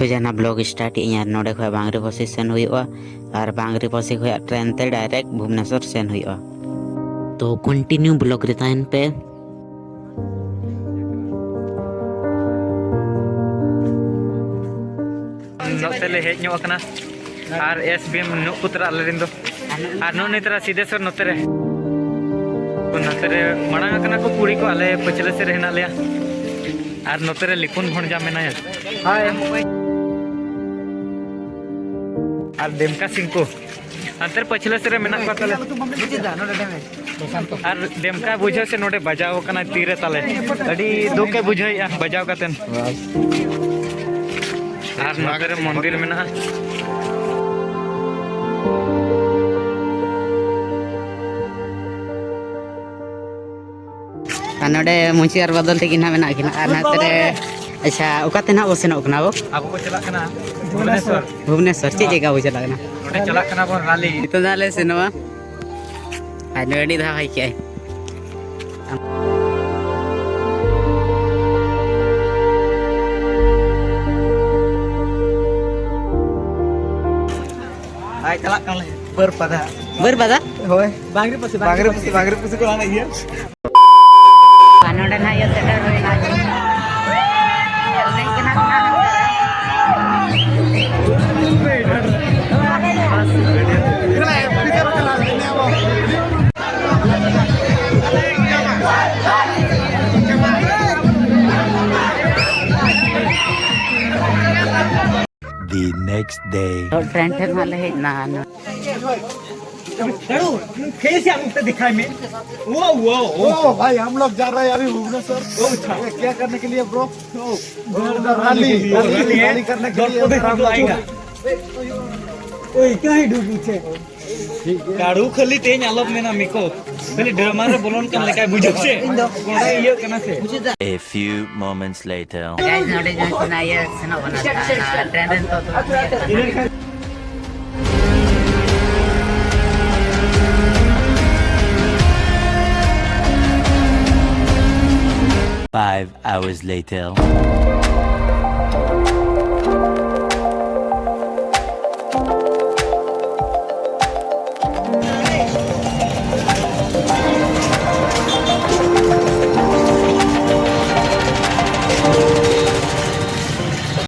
खोजना blog start यार नोडे खो बांगरी बसी सेन हुआ और बांगरी बसी खो ट्रेन ते डायरेक्ट भुवनेश्वर सेन हुआ। तो कंटिन्यू ब्लॉग रे ताइन पे। नोतेले हेज ᱧᱚᱜ ᱟᱠᱟᱱᱟ ᱟᱨ ᱮᱥᱵᱤএᱢ ᱱᱩᱜ ᱯᱩᱛᱨᱟ ᱟᱞᱮᱨᱤᱱ ᱫᱚ ᱟᱨ ᱱᱩᱜ ᱱᱤᱛᱨᱟ ᱥᱤᱫᱮᱥᱚᱨ ᱱᱚᱛᱮᱨᱮ ᱢᱟᱲᱟᱝ ᱟᱠᱟᱱᱟ ᱠᱚ ᱠᱩᱲᱤ ᱠᱚ ᱟᱞᱮ ᱯᱟᱪᱷᱞᱮ ᱥᱮᱫ ᱨᱮ ᱦᱮᱱᱟᱜ ᱞᱮᱭᱟ ᱟᱨ ᱱᱚᱛᱮᱨᱮ ᱞᱤᱠᱩᱱ ᱵᱷᱚᱱᱡᱟ ᱢᱮᱱᱟᱭᱟ ᱦᱟᱭ ᱟᱨ ᱫᱮᱢᱠᱟ ᱥᱤᱝ ᱠᱚ ᱟᱱᱛᱮ ᱯᱟᱪᱷᱞᱮ ᱥᱮᱫ ᱨᱮ ᱢᱮᱱᱟᱜ ᱠᱚᱣᱟ ᱛᱟᱞᱮ ᱟᱨ ᱫᱮᱢᱠᱟ ᱵᱩᱡᱷᱟᱹᱣ ᱥᱮ ᱱᱚᱰᱮ ᱵᱟᱡᱟᱣ ᱟᱠᱟᱱᱟ ᱛᱤᱨᱮ ᱛᱟᱞᱮ ᱟᱹᱰᱤ ᱫᱩᱠᱮ ᱵᱩᱡᱷᱟᱹᱣᱮᱜᱼᱟ ᱵᱟᱡᱟᱣ ᱠᱟᱛᱮᱱ আর নগরে মন্দির মেনা नोडे मुंशियार बदल ते किना मेना किना और नाते अच्छा ओकाते ना बसेनो कना बो अब को चला कना भुवनेश्वर भुवनेश्वर ची जगह बो चला कना नोडे चला कना बो राली तो दाले सिनेमा आ नोडी धा भाई के आई चला कना बर पदा होय बांगरी पसी को आना ये नोडे ना ये सेटर होय ना नहीं कना The next day. फ्रेंड थे माले है ना कैसे हमको दिखाई में वो भाई हम लोग जा रहे हैं अभी भुवनेश्वर। क्या करने के लिए ब्रो? रैली करने के लिए ओए क्या है डूबू छे काडू खाली तेज आलोप में ना मिको खाली ड्रामा रे बोलन kan लेका बुझो छे कोडा इयो कना से A few moments later. Guys नोडे जो सुना ये सुना बना ट्रेन तो 5 hours later.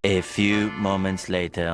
A few moments later.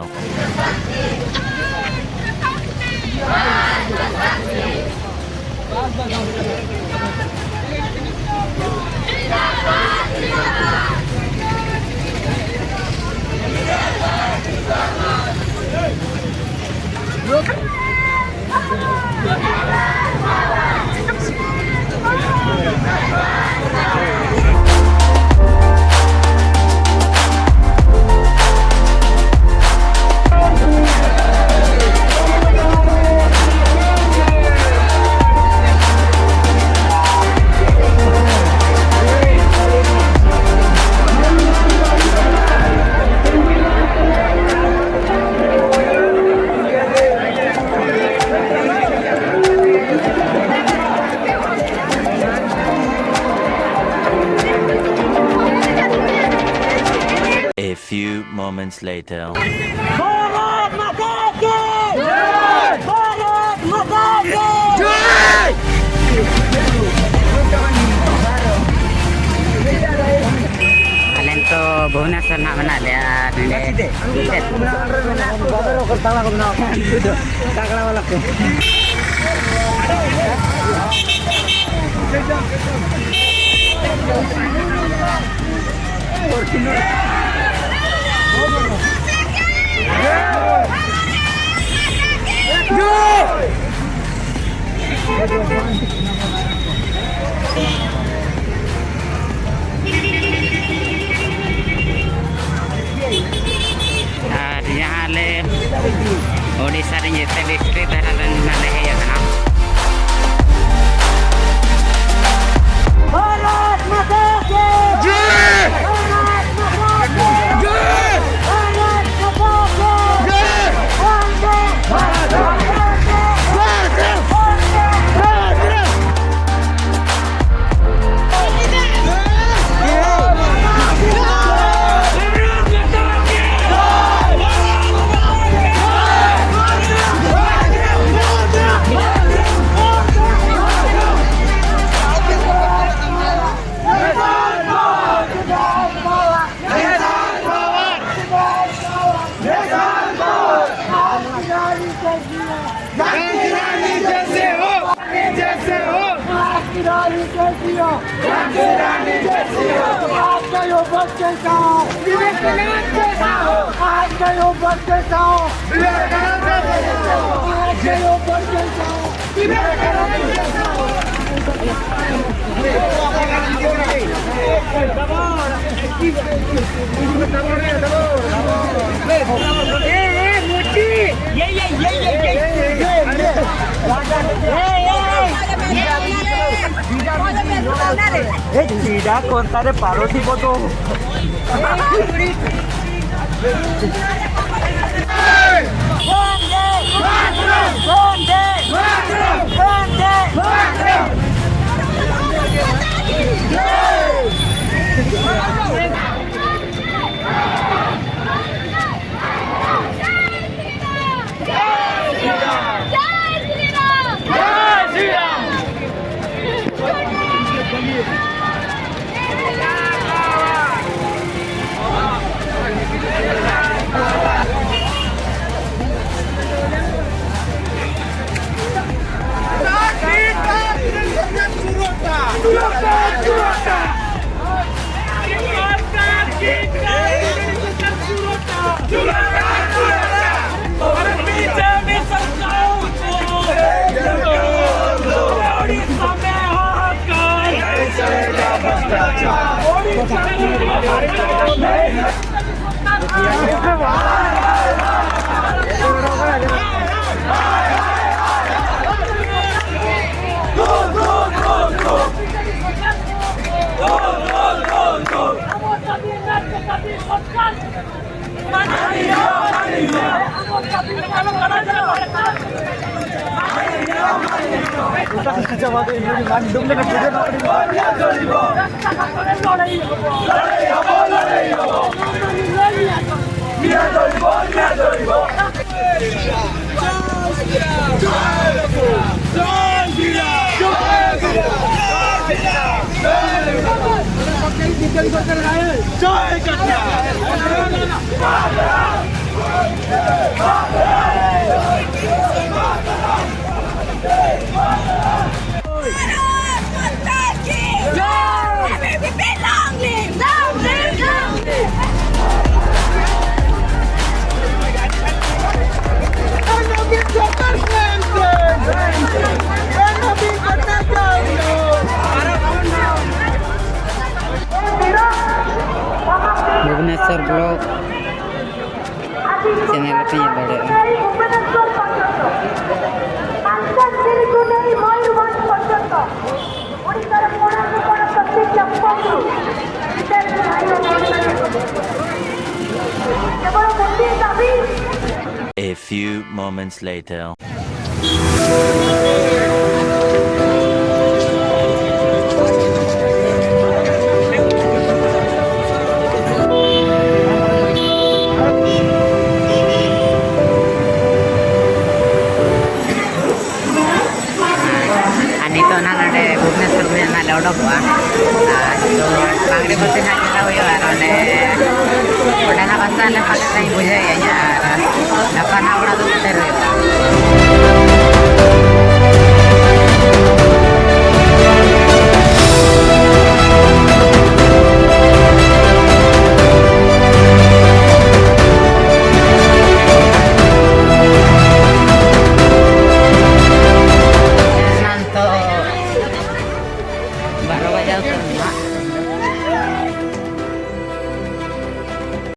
A few moments later. Kalian tuh Bhubaneswar nak mana lihat ini? यहाँ ले ओडिशा रे जेते डिस्ट्रिक्ट धारा रे नाले है यहाँ भारत माता की जय भारत माता की जय भारत माता की जय वंदे भारत सीधा कोणता रे पारोठी बोतो भुवनेश्वर ब्लॉग चैनल पे ये बढ़ेगा A few moments later. Bhubaneswar में ना लौटो हुआ तो बांगड़े बसे ना चला हुआ और ना बसा ले पाले नहीं बुझे यार ना ना बड़ा तो उतर